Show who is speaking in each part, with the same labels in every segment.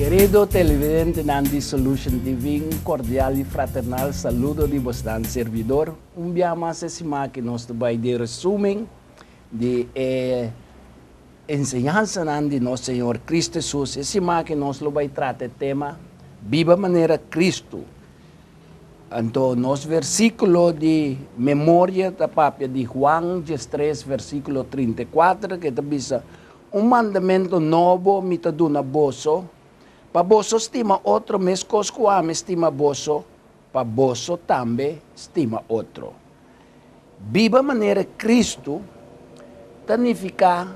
Speaker 1: Querido televidente Nandi Solution TV, un cordial y fraternal saludo de vuestro servidor. Un día más que nos va a dar resumen de enseñanza de nuestro Señor Cristo Jesús. Que nos lo va a tratar el tema Viva Manera Cristo. Entonces, nos versículo de memoria de Juan 3, versículo 34, que dice, un mandamento nuevo me te dona boso, para boso estima otro, mes coscuame estima boso, para boso también estima otro. Viva manera Cristo, significa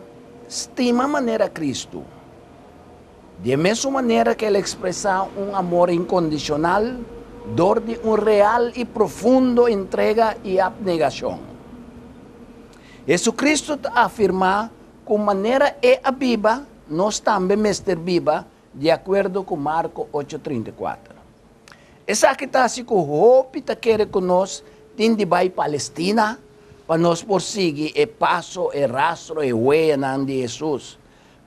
Speaker 1: estima manera Cristo. De mesma maneira que ele expresa un amor incondicional, dor de un real y profundo entrega y abnegación. Jesucristo afirma con manera viva, nós também mestre viva, de acordo com Marcos 8:34. Essa que está assim com o que quer conosco, tem de ir Palestina, para nós prosseguir o passo, o rastro, o huella de Jesus.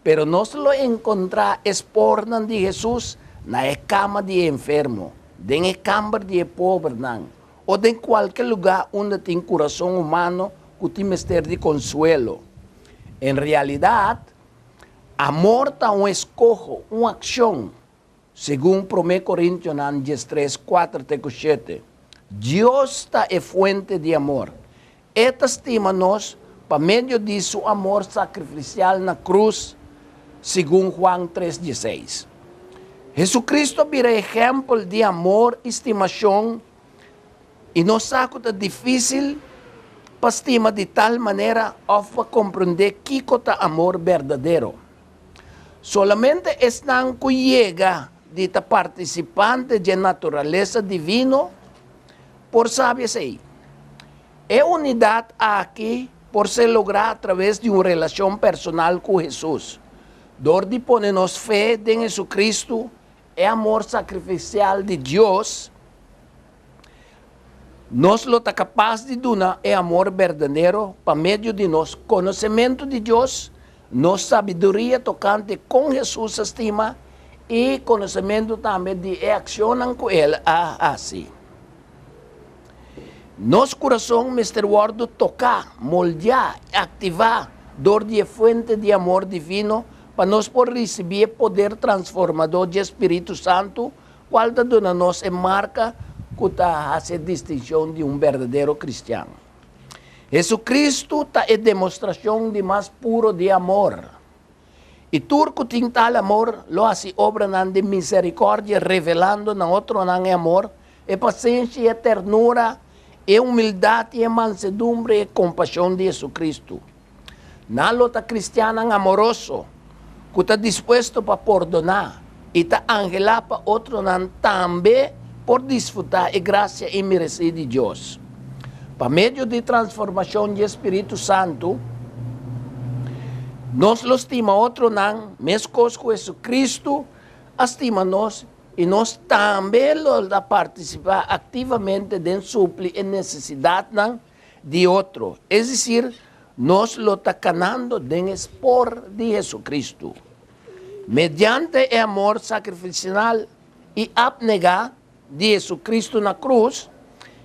Speaker 1: Pero nós lo encontrar espornan de Jesus na cama de enfermo, na cama de pobre, ou em qualquer lugar onde tem coração humano que tem mistério de consuelo. Em realidade, amor está um escojo, uma ação, segundo 1 Coríntios 13, 4, 7. Deus está é fuente de amor. Esta estima-nos, por meio de seu amor sacrificial na cruz, segundo Juan 3:16. Jesucristo vira exemplo de amor e estimação e nos saco é difícil para estimar de tal maneira para compreender que é amor verdadeiro. Solamente estão que chega de participante de natureza divina por saber aí. É unidade aqui por se lograr através de uma relação personal com Jesus. Dor de ponernos fé em Jesucristo, é amor sacrificial de Deus, nós lo está capaz de dar é amor verdadeiro para meio de nosso conhecimento de Deus, nossa sabedoria tocante com Jesus estima e conhecimento também de ação com Ele assim. Nosso coração, Mr. Ward, tocar, moldear, ativar, dor de fonte de amor divino, para nós poder receber poder transformador de Espírito Santo, qual está dando nos marca que está a distinção de um verdadeiro cristiano. Jesucristo está a demonstração de mais puro de amor. E tudo que tem tal amor, lo hace obra de misericórdia, revelando na outro amor, e paciência, e ternura, e humildade, e mansedumbre, e compaixão de Jesucristo. Na luta cristiana amoroso, que está disposto para perdonar e está angelar para outro também por desfrutar a graça imerecida de Deus. Para meio de transformação de Espírito Santo, nós lo estima outro mesmo com Jesucristo, estima-nos e nós também lo da participar ativamente de suplir a necessidade de outro. É decir, nós lo está canando de expor de Jesucristo. Mediante o amor sacrificial e abnegar de Jesucristo na cruz,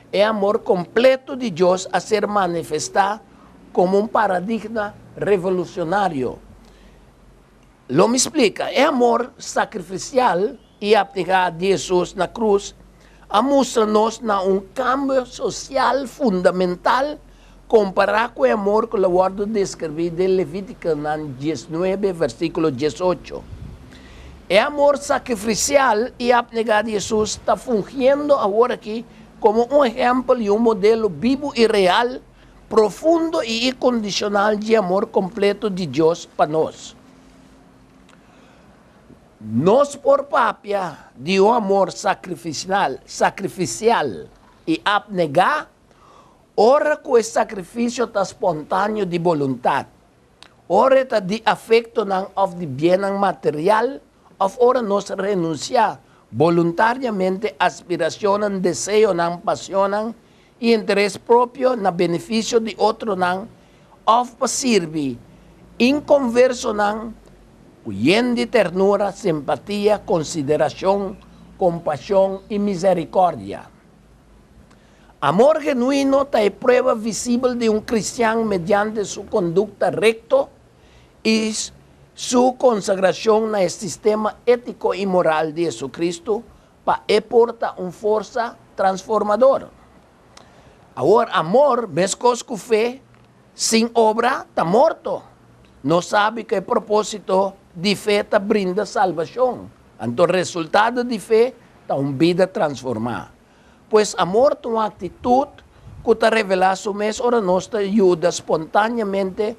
Speaker 1: é amor completo de Deus a ser manifestado como um paradigma revolucionário. Lo me explica, é amor sacrificial e abnegar de Jesus na cruz, mostra-nos um cambio social fundamental comparar com o amor que o Lord descreve de Levítico 19, versículo 18. O amor sacrificial e abnegado de Jesus está fungindo agora aqui como um exemplo e um modelo vivo e real, profundo e incondicional de amor completo de Deus para nós. Nós, por papia de um amor sacrificial e abnegado, ora que o sacrifício está espontâneo de vontade, ora está de afeto ou de bem material, ora nós renunciar voluntariamente aspiração, desejo, paixão e interesse próprio na benefício de outro, ou para servir inconverso lleno de ternura, simpatía, consideración, compasión y misericordia. Amor genuino es prueba visible de un cristiano mediante su conducta recta y su consagración al sistema ético y moral de Jesucristo para aportar una fuerza transformadora. Ahora, amor, mescos con fe, sin obra, está muerto. No sabe que el propósito de fe te brinda salvación. Entonces, el resultado de fe está una vida transformada. Pues amor es una actitud que te revela su mes, ahora nos ayuda espontáneamente,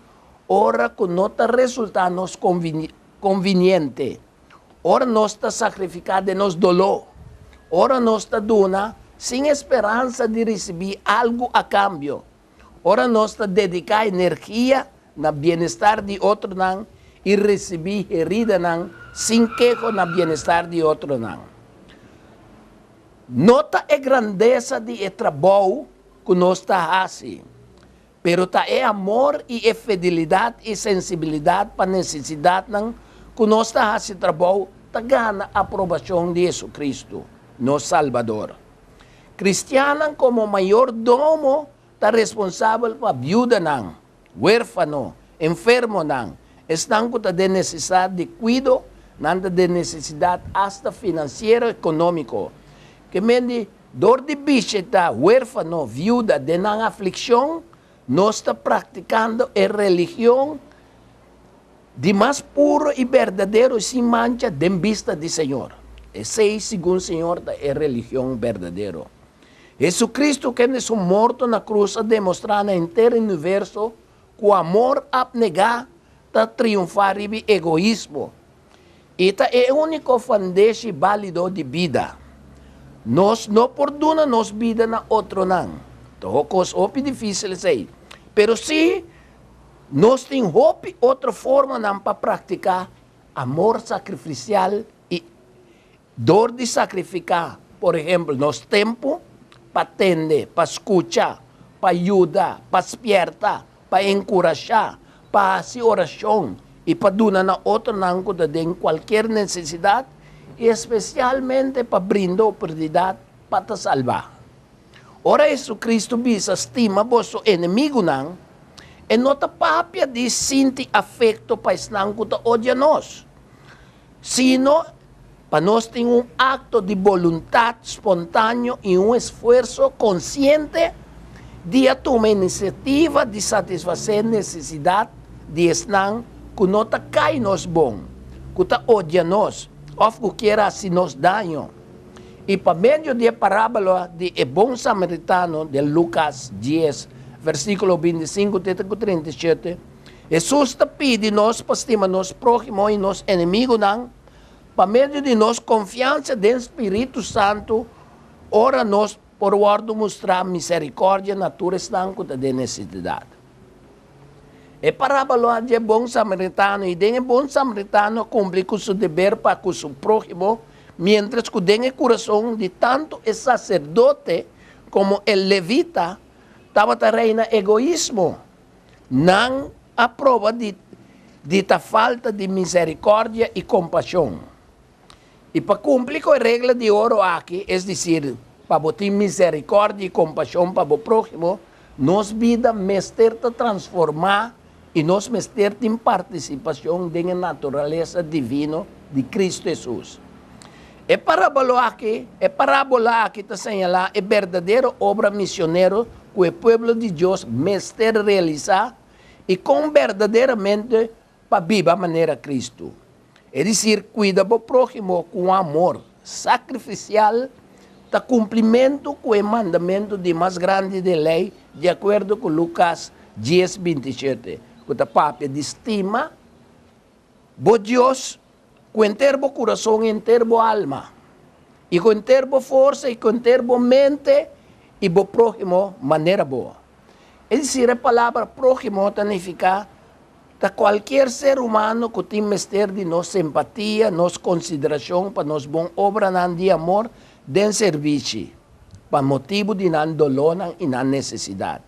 Speaker 1: ahora que no te resulta conveniente. Ahora nos está sacrificando de nos dolor. Ahora nos está dando sin esperanza de recibir algo a cambio. Ahora nos está dedicar energía al bienestar de otro y recibir herida sin quejo al bienestar de otro. Nota a grandeza de trabalho que nós está haciendo, pero está amor e fidelidade e sensibilidade para a necessidade que nós está haciendo trabalho, está ganhando a aprovação de Jesus Cristo, nosso Salvador. Cristiano como mayordomo está responsável para viúva, huérfano, enfermo, estão com a necessidade de cuidado, nada de necessidade hasta financeiro, econômico. Que mende dor de bicheta, huérfano, viuda, de não aflicção, nós está praticando a religião de mais puro e verdadeiro, sem mancha, de vista do Senhor. Esse, segundo o Senhor, é a religião verdadeira. Jesucristo, que é morto na cruz, a demonstrar no inteiro universo que o amor abnegado está triunfar sobre o egoísmo. E é o único fonte válido de vida. Nós não perdona nos vida na outro não. Então, coisa difícil sei. Pero se nós temos outra forma para praticar amor sacrificial e dor de sacrificar. Por exemplo, nosso tempo para atender, para escutar, para ajudar, para despertar, para encorajar, para fazer oração e para dar na outra não que tem qualquer necessidade, e especialmente para brindar oportunidade para te salvar. Ora, Jesucristo visa estima vosso inimigo não, e não te papia de sentir afeto para esse não que te odia nós, sino para nós ter um acto de vontade espontâneo e um esforço consciente de tomar iniciativa de satisfazer a necessidade de esse não que não te cai nos bom, que te odia nós, ou que quer assim nos danho. E para meio da parábola de o bom samaritano de Lucas 10, versículo 25 até 37, Jesus te pede nós para estimar nos próximos e nos inimigos, para meio de nós confiança do Espírito Santo, ora nós por guardo mostrar misericórdia natural que de necessidade. E parábola de bom samaritano, e o bom samaritano cumpre com seu dever para com seu próximo, mientras que o coração de tanto o sacerdote como o levita estava reina egoísmo, não a prova de falta de misericórdia e compaixão. E para cumprir com a regra de ouro aqui, é dizer, para ter misericórdia e compaixão para o próximo, nossa vida mestre transformar e nós mestre em participação da natureza divina de Cristo Jesus. A parábola aqui está señalando a verdadeira obra missionária que o povo de Deus mestre realizar e com verdadeiramente para viver a maneira Cristo. É dizer, cuida do próximo com amor sacrificial, da cumprimento com o mandamento de mais grande de lei, de acordo com Lucas 10, 27. Que a papia de estima, bo Deus, com inteiro coração e inteiro alma, e com inteiro força e com inteiro mente, e bo próximo maneira boa. É dizer, a palavra próximo significa que qualquer ser humano que tem mestre de nossa simpatia, nossa consideração, para nos bom obra de amor, de serviço, para motivo de não dolor e não necessidade.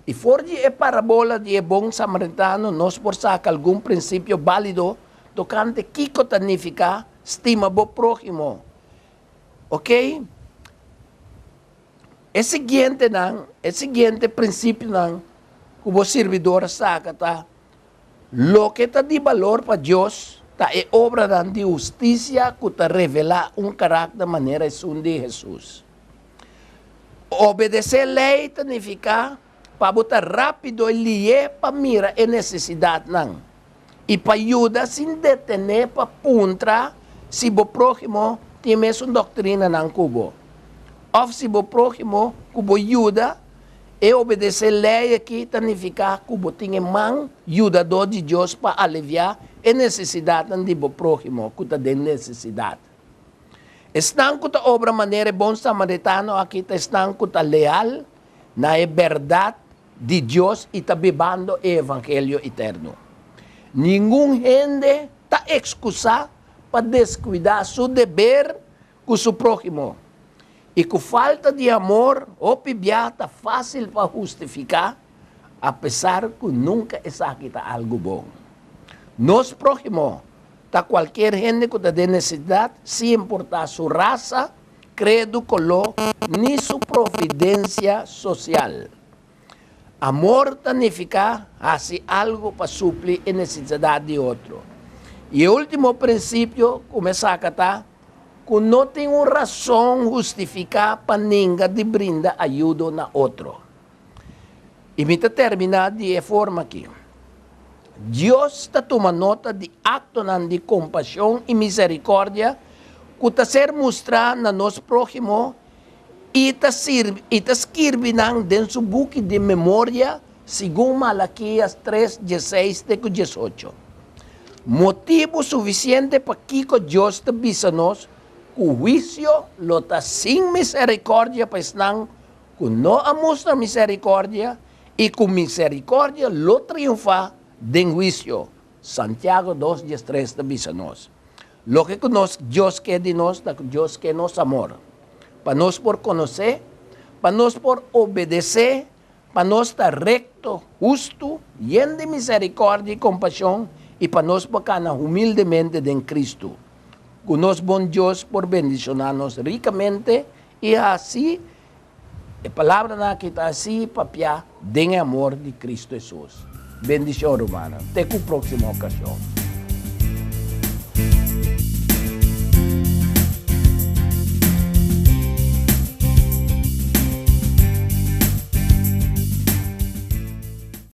Speaker 1: E fora de a parábola de bom samaritano, nós por sacar algum princípio válido tocante kiko significa estima bo prójimo. Ok? É seguinte princípio como servidor sakata, lo que está de valor para Deus, é obra de justiça que está revela carácter de maneira de Jesus. Obedecer a lei significa para botar rápido e lier para mirar a necessidade e para ajudar sem detener para puntra se o próximo tem mesmo doutrina cubo. Ou se o próximo cubo ajuda e obedecer a lei aqui significa cubo tem mão ajudador de Deus para aliviar a necessidade do próximo que tem necessidade. Estão com a obra maneira bom samaritano aqui estão com a leal na verdade de Deus e está bebendo o evangelho eterno. Nenhum gente está excusado para descuidar seu dever com seu próximo. E com falta de amor, o pibia está fácil para justificar, apesar que nunca está algo bom. Nos próximo, está qualquer gente que tem necessidade, sem importar sua raça, credo, color, nem sua providência social. Amor significa fazer algo para suprir a necessidade de outro. E o último princípio, começar a catar, que não tem uma razão justificar para ninguém de brindar ajuda na outro. E me terminar de forma aqui. Deus está tomando nota de acto de compaixão e misericórdia que está ser mostrado no nosso próximo e está escrevendo dentro do book de memória segundo Malaquias 3:16 e 18. Motivo suficiente para que Deus te avisa-nos que o juízo lo está sem misericórdia, pois não, que não mostra misericórdia e com misericórdia lo triunfa den juízo. Santiago 2:3 te avisa-nos. Lo que Deus quer de nós, Deus quer nos amor. Para nós por conhecer, para nós por obedecer, para nós estar recto, justo, lleno de misericórdia e compaixão, e para nós bacana humildemente em Cristo. Que nos bom Deus por bendicionar-nos ricamente, e assim, a palavra na kita assim, papia, den amor de Cristo Jesus. Bendição, hermano. Até a próxima ocasião.